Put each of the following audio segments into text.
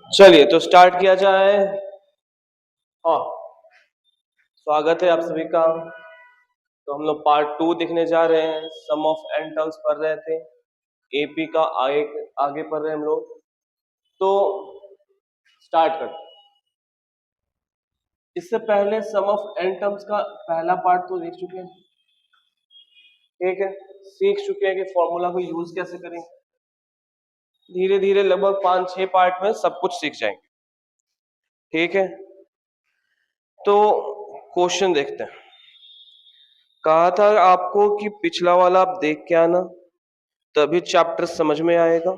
चलिए तो स्टार्ट किया जाए। हाँ, स्वागत है आप सभी का। तो हम लोग पार्ट 2 देखने जा रहे हैं। सम ऑफ एन टर्म्स पढ़ रहे थे, एपी का आगे आगे पढ़ रहे हैं हम लोग। तो स्टार्ट करते हैं। इससे पहले सम ऑफ एन टर्म्स का पहला पार्ट तो देख चुके हैं, ठीक है, सीख चुके हैं कि फॉर्मूला को यूज कैसे करें। धीरे धीरे लगभग 5-6 पार्ट में सब कुछ सीख जाएंगे, ठीक है। तो क्वेश्चन देखते हैं। कहा था आपको कि पिछला वाला आप देख के आना, तभी चैप्टर समझ में आएगा,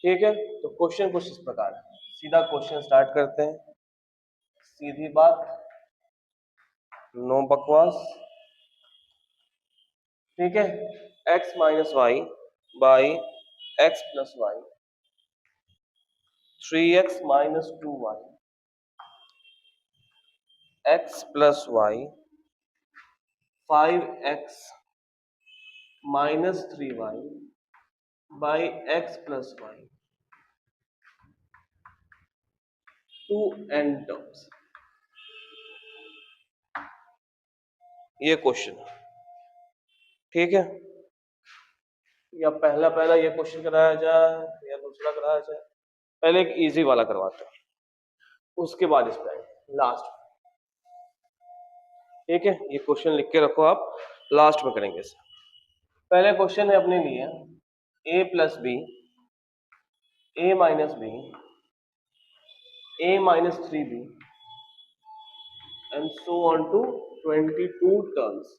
ठीक है। तो क्वेश्चन कुछ इस प्रकार है, सीधा क्वेश्चन स्टार्ट करते हैं। सीधी बात, नो बकवास, ठीक है। x minus y by x plus y, 3x minus 2y, x plus y, 5x minus 3y by x plus y, 2n terms. ये क्वेश्चन, ठीक है। या पहला पहला ये क्वेश्चन कराया जाए या दूसरा कराया जाए? पहले एक इजी वाला करवाते हैं, उसके बाद इस पर लास्ट, ठीक है। ये क्वेश्चन लिख के रखो आप, लास्ट में करेंगे इसे। पहले क्वेश्चन है अपने लिए a plus b, a minus b, a minus 3b and so on to 22 terms.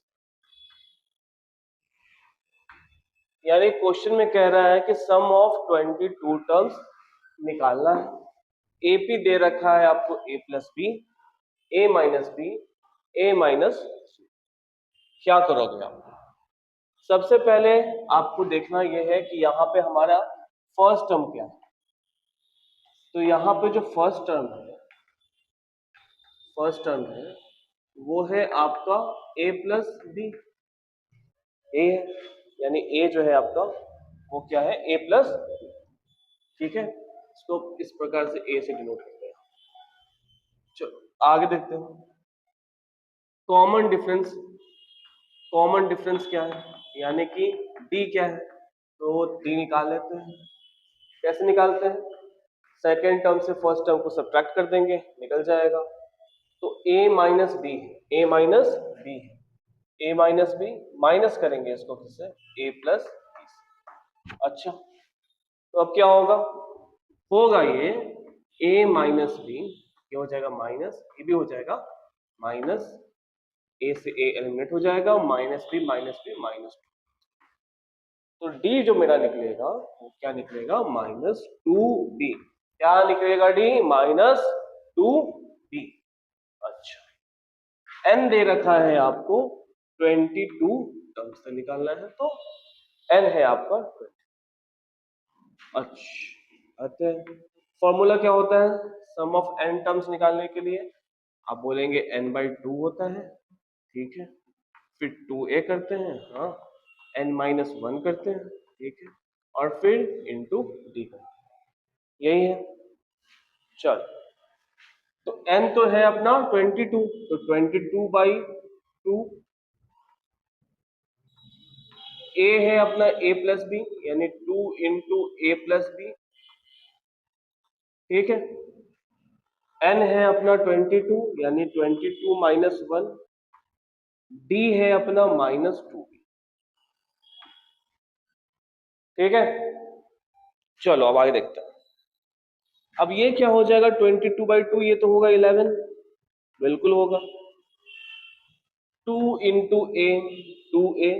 यानी क्वेश्चन में कह रहा है कि सम ऑफ 22 टर्म्स निकालना है। एपी दे रखा है आपको a plus b, a minus b, a minus. क्या करोगे आप? सबसे पहले आपको देखना यह है कि यहाँ पे हमारा फर्स्ट टर्म क्या है। तो यहाँ पे जो फर्स्ट टर्म है वो है आपका a प्लस बी, ए है, यानी a जो है आपका वो क्या है, a प्लस, ठीक है। इसको इस प्रकार से a से डिनोट करते हैं। चलो आगे देखते हैं। कॉमन डिफरेंस, कॉमन डिफरेंस क्या है, यानी कि d क्या है, तो d निकाल लेते हैं। कैसे निकालते हैं? सेकेंड टर्म से फर्स्ट टर्म को सब्ट्रैक्ट कर देंगे, निकल जाएगा। तो a माइनस बी है, a माइनस बी है, a माइनस बी माइनस करेंगे इसको किससे, a प्लस बी। अच्छा, तो अब क्या होगा ये a माइनस बी, ये हो जाएगा माइनस, ये भी हो जाएगा माइनस, a से a एलिमिनेट हो जाएगा, माइनस बी माइनस 2। तो d जो मेरा निकलेगा वो क्या निकलेगा, माइनस 2b। क्या निकलेगा d, माइनस 2b। अच्छा, n दे रखा है आपको 22 टर्म्स से निकालना है, तो n है आपका 20। अच्छा, आते हैं फॉर्मूला क्या होता है सम ऑफ n टर्म्स निकालने के लिए। आप बोलेंगे n/2 होता है, ठीक है। फिर 2a करते हैं, हाँ, n-1 करते हैं, ठीक है, और फिर इंटू d करते हैं, यही है। चल, तो n तो है अपना 22, तो 22/2, a है अपना a प्लस बी, यानी 2 इंटू a प्लस बी, ठीक है। n है अपना 22, यानी 22 माइनस 1, d है अपना -2, ठीक है। चलो अब आगे देखते हैं। अब ये क्या हो जाएगा 22/2, ये तो होगा 11, बिल्कुल होगा। 2 इंटू ए, 2a,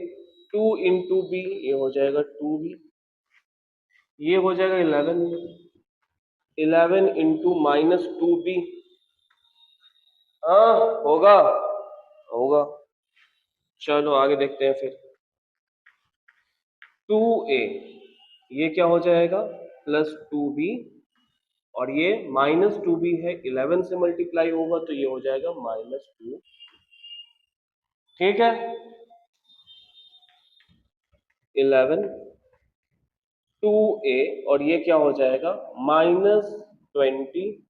2 इंटू बी, ये हो जाएगा 2b, ये हो जाएगा 11, 11 इंटू -2b, हाँ होगा, होगा। चलो आगे देखते हैं फिर। 2a, ये क्या हो जाएगा, +2b, और ये -2b है, 11 से मल्टीप्लाई होगा तो ये हो जाएगा -2, ठीक है। 11 2a और ये क्या हो जाएगा -20।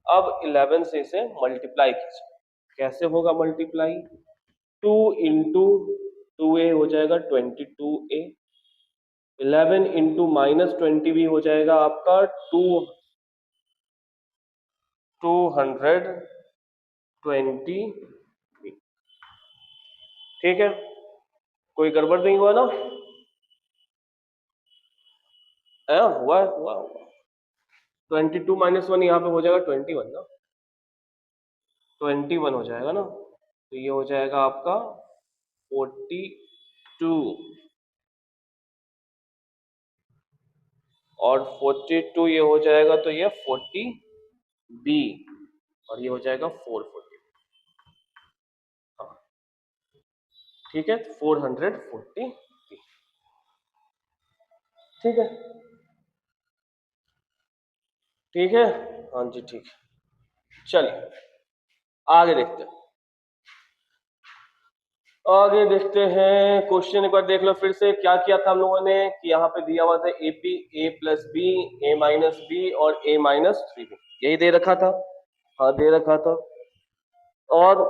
अब 11 से इसे मल्टीप्लाई कीजिए। कैसे होगा मल्टीप्लाई? 2 इंटू 2a हो जाएगा 22a, 11 इंटू -20 भी हो जाएगा आपका 220। ठीक है, कोई गड़बड़ नहीं हुआ ना? हुआ 22 -1 यहाँ पे हो जाएगा 21 ना, 21 हो जाएगा ना, तो ये हो जाएगा आपका 42 और 42 ये हो जाएगा तो ये 40b और ये हो जाएगा 440। हाँ ठीक है, 440। ठीक है, ठीक है, हाँ जी ठीक है। चलिए आगे देखते हैं, आगे देखते हैं क्वेश्चन एक बार देख लो फिर से। क्या किया था हम लोगों ने कि यहाँ पे दिया हुआ था AP A+B A-B और A-3B, यही दे रखा था। हाँ दे रखा था। और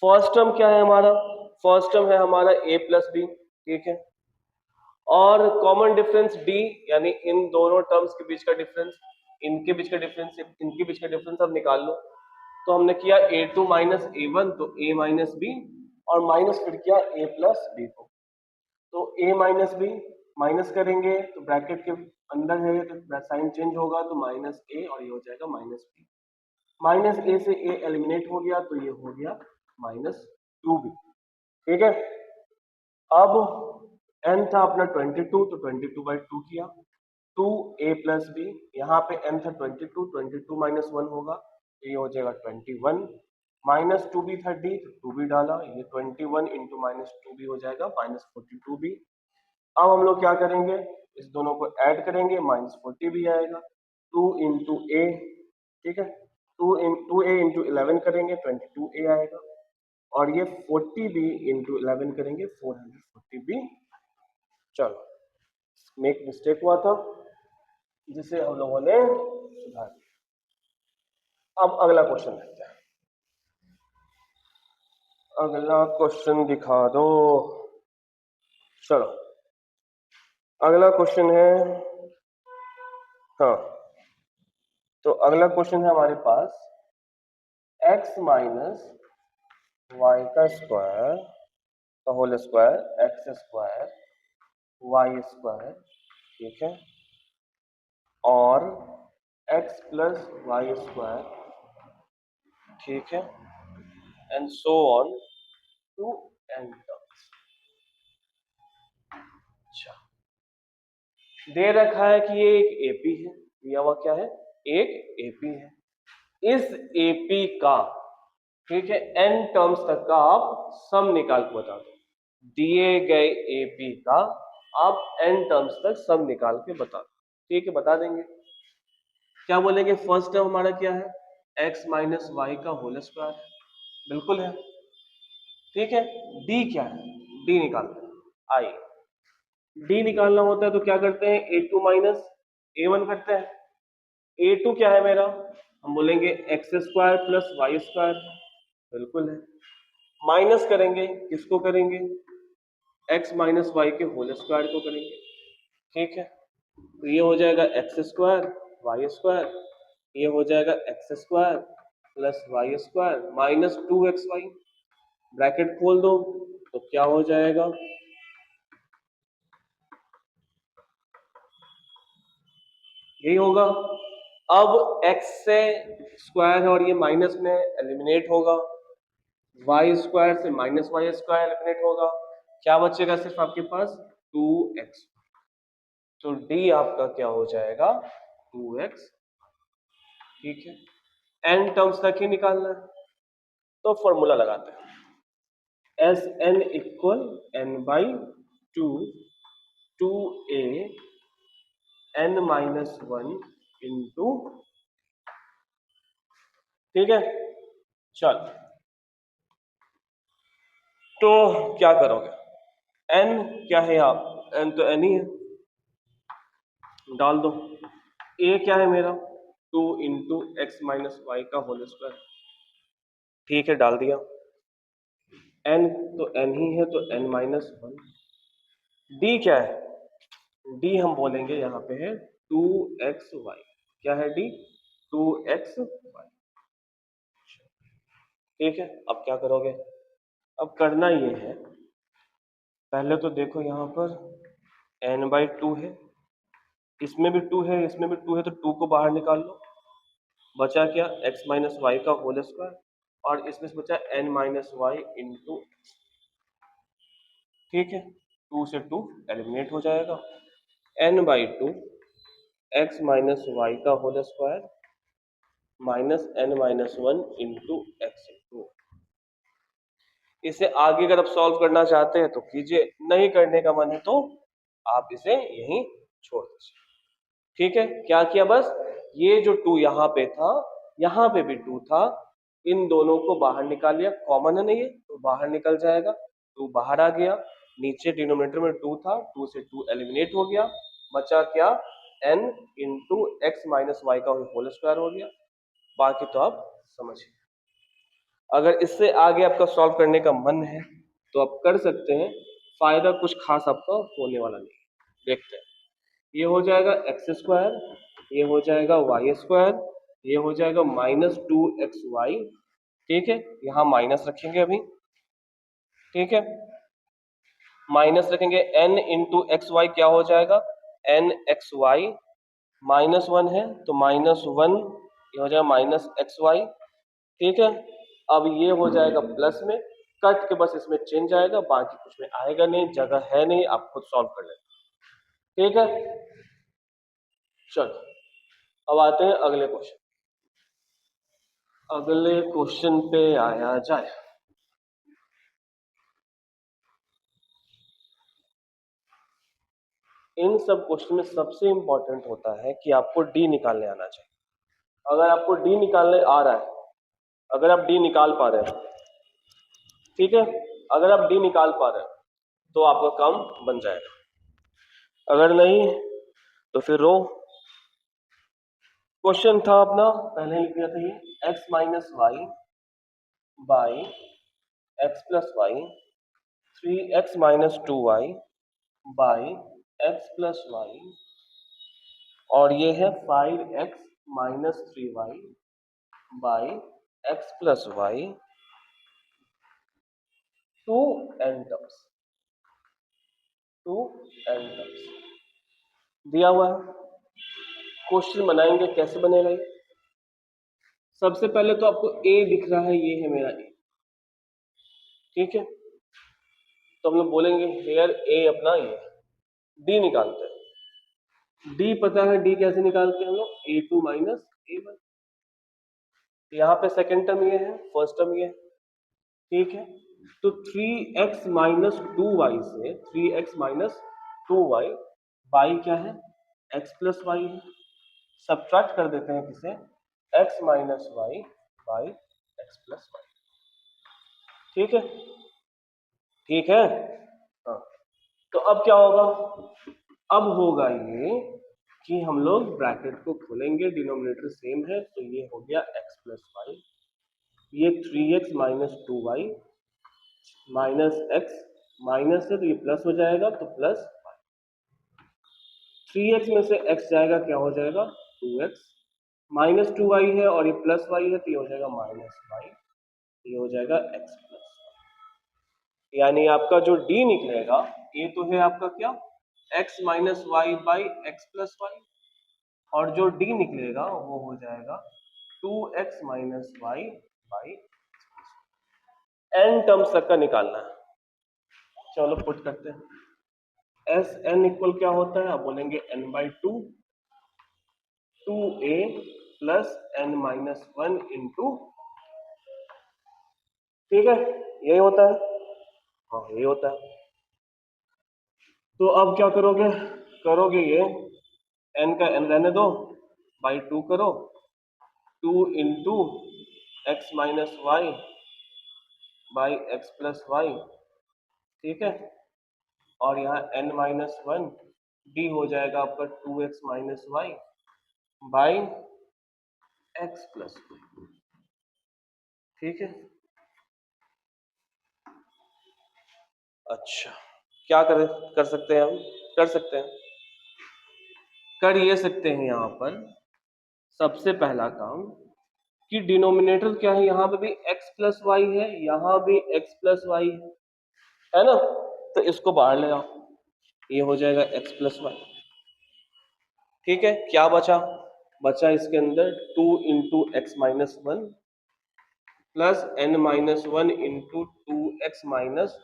फर्स्ट टर्म क्या है हमारा? फर्स्ट टर्म है हमारा A+B, ठीक है। और कॉमन डिफरेंस D, यानी इन दोनों टर्म्स के बीच का डिफरेंस, इनके बीच का डिफरेंस, इनके बीच का डिफरेंस अब निकाल लो। तो हमने किया A2 माइनस A1 तो A माइनस B और माइनस फिर किया A+B को। तो A माइनस B माइनस करेंगे तो ब्रैकेट के अंदर है तो साइन चेंज होगा तो -A और ये हो जाएगा -B। -A से A एलिमिनेट हो गया तो ये हो गया -2B। ठीक है, अब n था अपना 22 तो 22/2 किया, 2a+b, यहाँ पे n था 22, 22 -1 होगा तो ये हो जाएगा 21, -2b था d तो 2b डाला, ये 21 इंटू -2b हो जाएगा -42b। अब हम लोग क्या करेंगे, इस दोनों को ऐड करेंगे, -40 भी आएगा, 2 इंटू ए, ठीक है, 2a इंटू 11 करेंगे 22a आएगा, और ये 40b इंटू 11 करेंगे 440b। चलो में एक मिस्टेक हुआ था जिसे हम लोगों ने सुधार दिया। अब अगला क्वेश्चन देखते हैं, अगला क्वेश्चन दिखा दो। चलो अगला क्वेश्चन है, हाँ तो अगला क्वेश्चन है हमारे पास x माइनस वाई का स्क्वायर का whole square x square y square, ठीक है, और x प्लस वाई स्क्वायर, ठीक है, and so on to n terms. अच्छा, दे रखा है कि ये एक एपी है, दिया हुआ क्या है, एक एपी है। इस एपी का, ठीक है, एन टर्म्स तक का आप सम निकाल के बता दो। दिए गए एपी का आप एन टर्म्स तक सम निकाल के बता दो। ठीक है, बता देंगे। क्या बोलेंगे, फर्स्ट टर्म हमारा क्या है, एक्स माइनस वाई का होल स्क्वायर, बिल्कुल है, ठीक है। डी क्या है, डी निकालते हैं, आई डी निकालना होता है तो क्या करते हैं, A2 माइनस A1 करते हैं। A2 क्या है मेरा, हम बोलेंगे x square plus y square, बिल्कुल है। माइनस करेंगे, किसको करेंगे, एक्स माइनस वाई के होल स्क्वायर को करेंगे, ठीक है। तो ये हो जाएगा एक्स स्क्वायर वाई स्क्वायर, ये हो जाएगा x square plus y square -2xy, bracket खोल दो तो क्या हो जाएगा, यही होगा। अब x से स्क्वायर है और ये माइनस में एलिमिनेट होगा, y स्क्वायर से -y स्क्वायर एलिमिनेट होगा, क्या बचेगा सिर्फ आपके पास 2x। तो d आपका क्या हो जाएगा 2x, ठीक है। n टर्म्स तक ही निकालना है तो फॉर्मूला लगाते हैं, S N equal n/2 2a n-1 into, ठीक है। चल तो क्या करोगे, n क्या है आप एन तो एन ही है, डाल दो। ए क्या है मेरा, 2 इंटू एक्स माइनस वाई का होल स्क्वायर, ठीक है डाल दिया। एन तो एन ही है तो एन माइनस वन। डी क्या है, डी हम बोलेंगे यहाँ पे है 2xy, क्या है डी, 2xy। ठीक है, अब क्या करोगे, अब करना ये है, पहले तो देखो यहाँ पर n/2 है, इसमें भी 2 है, इसमें भी 2 है, तो 2 को बाहर निकाल लो, बचा क्या x माइनस वाई का होल स्क्वायर, और इसमें से बचा n माइनस वाई इंटू, ठीक है 2 से 2 एलिमिनेट हो जाएगा, n/2 x माइनस वाई का whole square minus n minus one into x two. इसे आगे अगर आप सॉल्व करना चाहते हैं तो कीजिए, नहीं करने का मन है तो आप इसे यहीं छोड़ दीजिए। ठीक है, क्या किया बस, ये जो 2 यहाँ पे था, यहाँ पे भी 2 था, इन दोनों को बाहर निकाल लिया, कॉमन है ना ये तो बाहर निकल जाएगा, 2 बाहर आ गया, नीचे डिनोमिनेटर में 2 था, 2 से 2 एलिमिनेट हो गया, बचा क्या n into x minus y का होल स्क्वायर हो गया। बाकी तो आप समझिए, अगर इससे आगे आपका सॉल्व करने का मन है तो आप कर सकते हैं, फायदा कुछ खास आपका होने वाला नहीं है। देखते हैं, ये हो जाएगा एक्स स्क्वायर, ये हो जाएगा वाई स्क्वायर, ये हो जाएगा -2xy, ठीक है, यहाँ माइनस रखेंगे अभी, ठीक है, माइनस रखेंगे, n इंटू एक्स वाई क्या हो जाएगा, n एक्स वाई, -1 है तो -1, ये हो जाएगा -xy, ठीक है। अब ये हो जाएगा प्लस में, कट के बस इसमें चेंज आएगा, बाकी कुछ में आएगा नहीं, जगह है नहीं, आप खुद सॉल्व कर लेंगे, ठीक है। चलो अब आते हैं अगले क्वेश्चन, अगले क्वेश्चन पे आया जाए। इन सब क्वेश्चन में सबसे इंपॉर्टेंट होता है कि आपको डी निकालने आना चाहिए। अगर आपको डी निकालने आ रहा है, अगर आप डी निकाल पा रहे हैं, ठीक है, अगर आप डी निकाल पा रहे हैं तो आपका काम बन जाएगा, अगर नहीं तो फिर रो। क्वेश्चन था अपना, पहले लिख दिया था ये, x minus y by x plus y, 3x minus 2y by x plus y, और ये है 5x minus 3y by x plus y two n terms, two n terms दिया हुआ है। क्वेश्चन बनाएंगे, कैसे बनेगा ये, सबसे पहले तो आपको a दिख रहा है, ये है मेरा a, ठीक है, तो हम लोग बोलेंगे हेयर a अपना ये, d निकालते हैं, d पता है, d कैसे निकालते हैं हम लोग, a2 माइनस a1, यहाँ पे सेकेंड टर्म ये है, फर्स्ट टर्म ये है, ठीक है, तो 3x माइनस टू वाई से 3x माइनस 2y, बाई क्या है x प्लस वाई है, सब्ट्रैक्ट कर देते हैं किसे, x minus y by x plus y, ठीक है, ठीक है, हाँ। तो अब क्या होगा, अब होगा ये कि हम लोग ब्रैकेट को खोलेंगे, डिनोमिनेटर सेम है तो ये हो गया x प्लस वाई, ये 3x minus 2y minus x, minus है तो ये प्लस हो जाएगा तो प्लस 3x में से x जाएगा, क्या हो जाएगा 2x, माइनस 2y है और ये प्लस y है तो ये हो जाएगा माइनस y, ये हो जाएगा x प्लस, यानी आपका जो d निकलेगा, ये तो है आपका क्या x minus y by x plus y, और जो d निकलेगा वो हो जाएगा 2x minus y by n terms तक का निकालना है। चलो पुट करते हैं, एस एन इक्वल क्या होता है, आप बोलेंगे n/2 2a plus n minus one into, ठीक है, यही होता है, हाँ यही होता है। तो अब क्या करोगे, करोगे ये n का n रहने दो, बाई 2 करो, 2 into x minus y by x plus y, ठीक है, और यहाँ n माइनस वन डी हो जाएगा आपका 2x minus y by x plus y. ठीक है, अच्छा क्या कर सकते हैं हम? कर सकते हैं, कर ये सकते हैं यहाँ पर सबसे पहला काम कि डिनोमिनेटर क्या है, यहाँ पे भी x प्लस वाई है, यहाँ भी x प्लस वाई है ना, तो इसको बाहर ले आओ, ये हो जाएगा x प्लस वाई। ठीक है, क्या बचा? बचा इसके अंदर 2 into x minus one plus n minus one into 2x minus.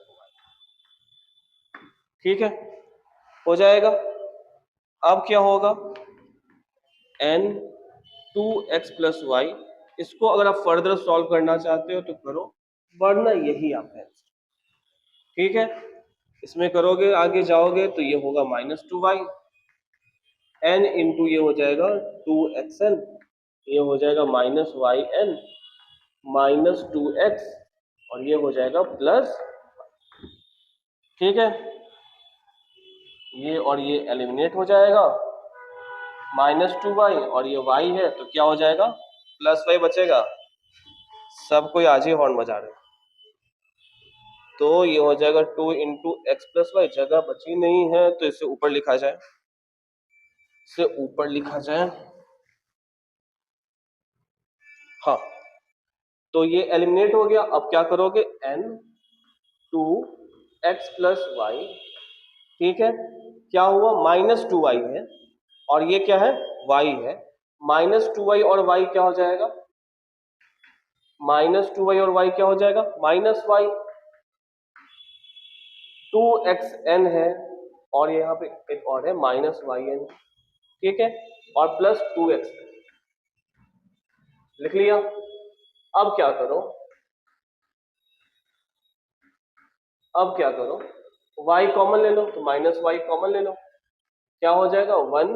ठीक है, हो जाएगा। अब क्या होगा, n 2x प्लस वाई, इसको अगर आप फर्दर सॉल्व करना चाहते हो तो करो, वरना यही आपका आंसर। ठीक है, इसमें करोगे आगे जाओगे तो ये होगा minus two y n into ये हो जाएगा 2xn, ये हो जाएगा minus Y N minus 2x और ये हो जाएगा प्लस। ठीक है, ये और ये एलिमिनेट हो जाएगा, माइनस टू वाई और ये वाई है तो क्या हो जाएगा, प्लस वाई बचेगा। सब कोई आज ही हॉर्न बजा रहे हैं, तो ये हो जाएगा 2 इंटू एक्स प्लस वाई, जगह बची नहीं है तो इसे ऊपर लिखा जाए, इसे ऊपर लिखा जाए। हाँ, तो ये एलिमिनेट हो गया। अब क्या करोगे, n 2x प्लस वाई। ठीक है, क्या हुआ, माइनस टू वाई है और ये क्या है, y है। माइनस टू वाई और y क्या हो जाएगा, माइनस टू वाई और y क्या हो जाएगा, माइनस वाई। 2xn है और यहाँ पे एक और है माइनस वाई एन। ठीक है, और प्लस 2x लिख लिया। अब क्या करो, अब क्या करो, y कॉमन ले लो तो माइनस वाई कॉमन ले लो, क्या हो जाएगा 1,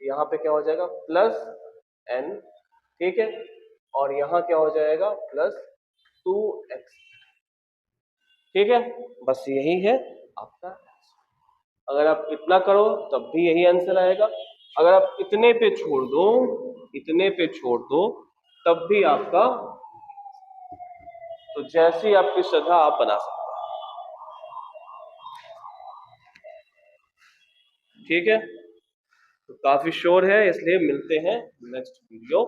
यहाँ पे क्या हो जाएगा प्लस n। ठीक है, और यहाँ क्या हो जाएगा प्लस 2x। ठीक है, बस यही है आपका। अगर आप इतना करो तब भी यही आंसर आएगा, अगर आप इतने पे छोड़ दो, इतने पे छोड़ दो तब भी आपका, तो जैसी आपकी श्रद्धा आप बना सकते हैं। ठीक है, तो काफी शोर है इसलिए मिलते हैं नेक्स्ट वीडियो